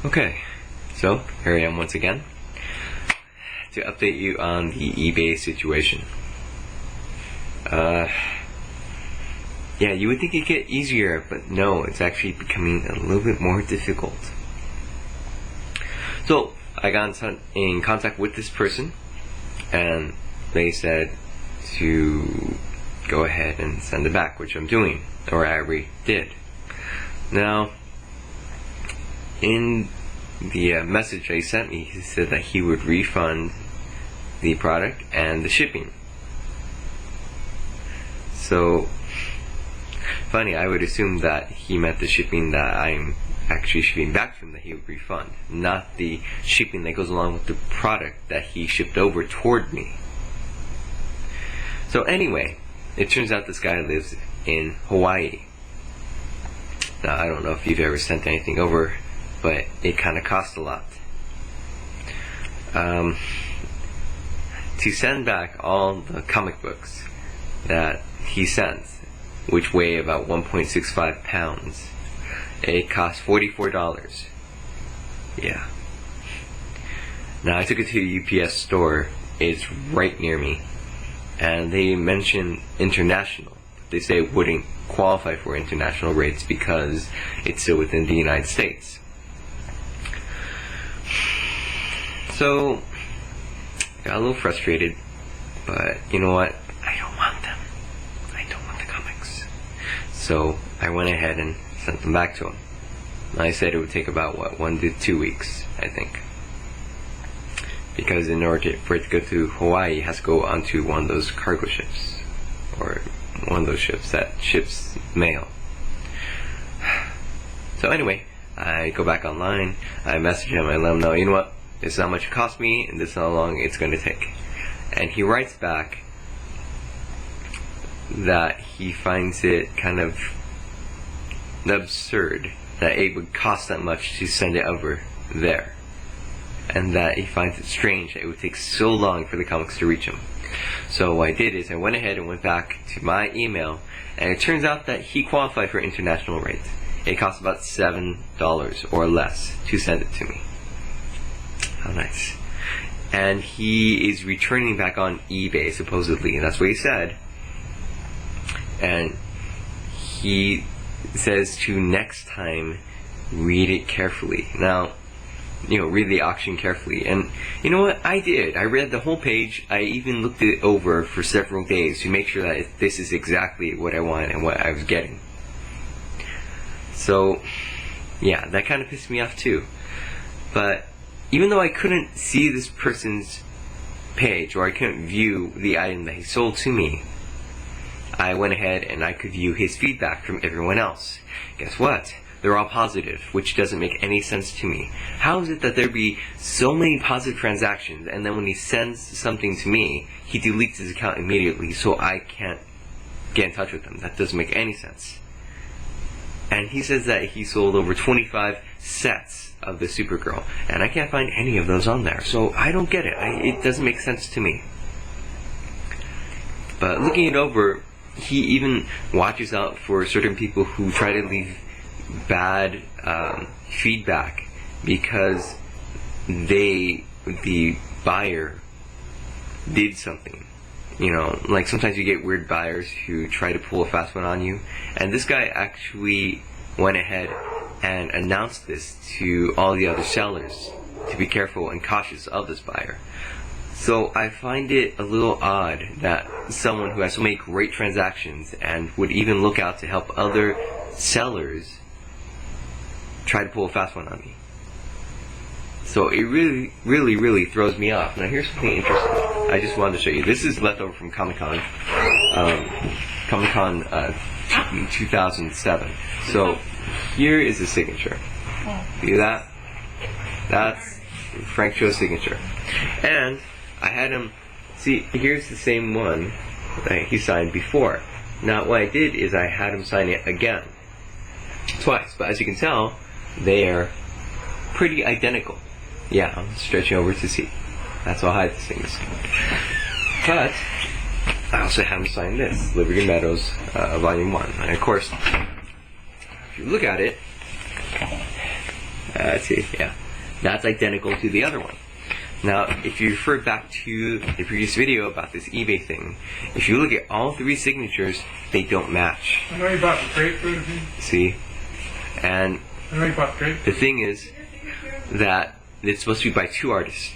Okay, so here I am once again to update you on the eBay situation. Yeah, you would think it'd get easier, but no, it's actually becoming a little bit more difficult. So, I got in contact with this person, and they said to go ahead and send it back, which I'm doing, or I already did. Now, in the message they sent me, he said that he would refund the product and the shipping. So, funny, I would assume that he meant the shipping that I'm actually shipping back to him that he would refund, not the shipping that goes along with the product that he shipped over toward me. So anyway, it turns out this guy lives in Hawaii. Now, I don't know if you've ever sent anything over, but it kind of costs a lot. To send back all the comic books that he sends, which weigh about 1.65 pounds, it costs $44. Yeah. Now, I took it to a UPS store. It's right near me. And they mention international. They say it wouldn't qualify for international rates because it's still within the United States. So, got a little frustrated, but you know what? I don't want them. I don't want the comics. So, I went ahead and sent them back to him. I said it would take about, 1 to 2 weeks, I think. Because in order for it to go to Hawaii, it has to go onto one of those cargo ships. Or one of those ships that ships mail. So anyway, I go back online, I message him, I let him know, you know what, this is how much it cost me, and this is how long it's going to take. And he writes back that he finds it kind of absurd that it would cost that much to send it over there. And that he finds it strange that it would take so long for the comics to reach him. So what I did is I went ahead and went back to my email, and it turns out that he qualified for international rates. It costs about $7 or less to send it to me. How nice. And he is returning back on eBay, supposedly, and that's what he said. And he says to next time read it carefully. Now, read the auction carefully. And you know what? I did. I read the whole page. I even looked it over for several days to make sure that this is exactly what I wanted and what I was getting. So, yeah, that kind of pissed me off too. But even though I couldn't see this person's page, or I couldn't view the item that he sold to me, I went ahead and I could view his feedback from everyone else. Guess what? They're all positive, which doesn't make any sense to me. How is it that there be so many positive transactions, and then when he sends something to me, he deletes his account immediately so I can't get in touch with him? That doesn't make any sense. And he says that he sold over 25 sets of the Supergirl, and I can't find any of those on there. So I don't get it. It doesn't make sense to me. But looking it over, he even watches out for certain people who try to leave bad feedback because the buyer did something. Like sometimes you get weird buyers who try to pull a fast one on you, and this guy actually went ahead and announced this to all the other sellers to be careful and cautious of this buyer. So I find it a little odd that someone who has so many great transactions and would even look out to help other sellers try to pull a fast one on me. So it really throws me off. Now here's something interesting. I just wanted to show you. This is leftover from Comic-Con. Comic-Con 2007. So here is the signature. See that? That's Frank Cho's signature. And I had him, see, here's the same one that he signed before. Now what I did is I had him sign it again. Twice. But as you can tell, they are pretty identical. Yeah, I'm stretching over to see. That's how high this thing is. But I also have him sign this, Liberty Meadows, Volume 1. And of course, if you look at it, See, yeah, that's identical to the other one. Now, if you refer back to the previous video about this eBay thing, if you look at all 3 signatures, they don't match. I know you bought the grapefruit of me. See? And I know you bought grapefruit. the thing is that it's supposed to be by 2 artists.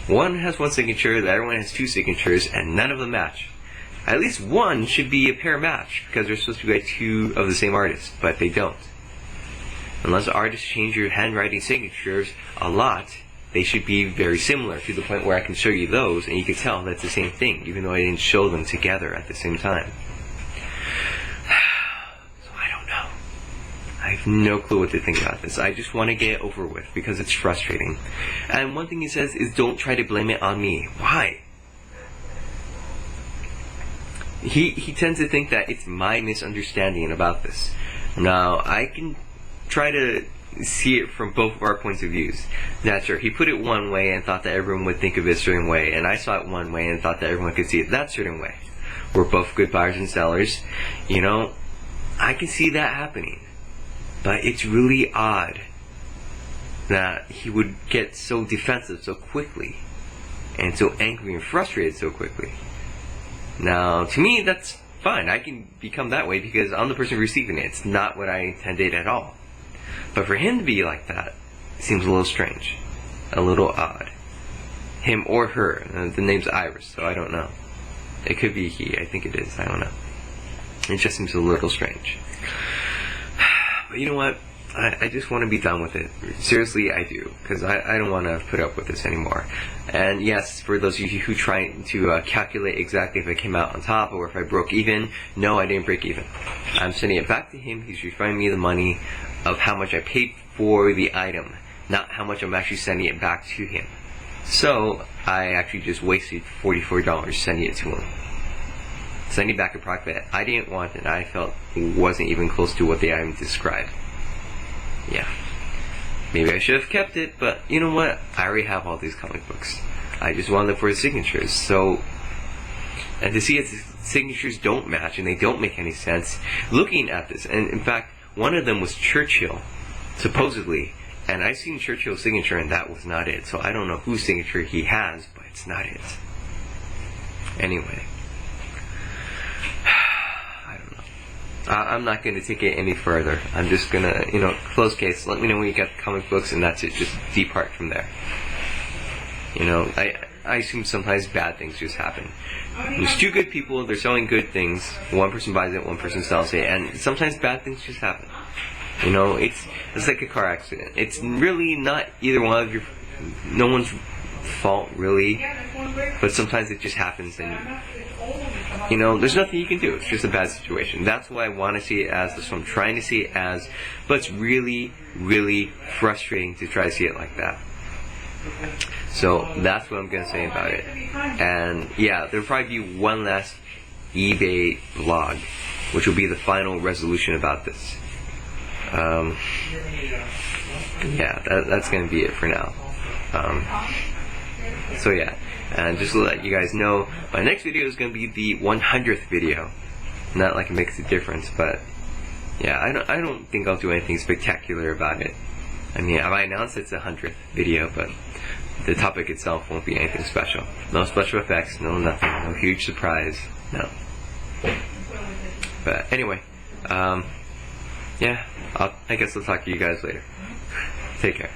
One has 1 signature, the other one has 2 signatures, and none of them match. At least one should be a pair match, because they're supposed to be by 2 of the same artist, but they don't. Unless artists change your handwriting signatures a lot, they should be very similar, to the point where I can show you those and you can tell that's the same thing, even though I didn't show them together at the same time. So I don't know. I have no clue what to think about this. I just want to get it over with because it's frustrating. And one thing he says is, don't try to blame it on me. Why? He tends to think that it's my misunderstanding about this. Now, I can try to see it from both of our points of views. That's sure, he put it one way and thought that everyone would think of it a certain way, and I saw it one way and thought that everyone could see it that certain way. We're both good buyers and sellers. You know, I can see that happening. But it's really odd that he would get so defensive so quickly, and so angry and frustrated so quickly. Now, to me, that's fine. I can become that way because I'm the person receiving it. It's not what I intended at all. But for him to be like that seems a little strange, a little odd. Him or her. The name's Iris, so I don't know. It could be he. I think it is. I don't know. It just seems a little strange. But you know what? I just want to be done with it. Seriously, I do. Because I don't want to put up with this anymore. And yes, for those of you who try to calculate exactly if I came out on top or if I broke even, no, I didn't break even. I'm sending it back to him. He's refunding me the money of how much I paid for the item, not how much I'm actually sending it back to him. So, I actually just wasted $44 sending it to him. Sending back a product that I didn't want and I felt wasn't even close to what the item described. Yeah. Maybe I should have kept it, but you know what? I already have all these comic books. I just want them for the signatures. So, and to see if the signatures don't match and they don't make any sense, looking at this, and in fact, one of them was Churchill, supposedly, and I've seen Churchill's signature and that was not it. So I don't know whose signature he has, but it's not it. Anyway. I'm not going to take it any further. I'm just going to, close case. Let me know when you get the comic books, and that's it. Just depart from there. I assume sometimes bad things just happen. There's 2 good people, they're selling good things. One person buys it, one person sells it, and sometimes bad things just happen. It's like a car accident. It's really not either one of no one's fault, really. But sometimes it just happens, and there's nothing you can do. It's just a bad situation. That's why I want to see it as. That's what I'm trying to see it as. But it's really, really frustrating to try to see it like that. So that's what I'm going to say about it. And yeah, there'll probably be one last eBay vlog, which will be the final resolution about this. Yeah, that's going to be it for now. So yeah. And just to let you guys know, my next video is going to be the 100th video. Not like it makes a difference, but yeah, I don't think I'll do anything spectacular about it. I mean, I might announce it's a 100th video, but the topic itself won't be anything special. No special effects, no nothing, no huge surprise, no. But anyway, yeah, I guess I'll talk to you guys later. Take care.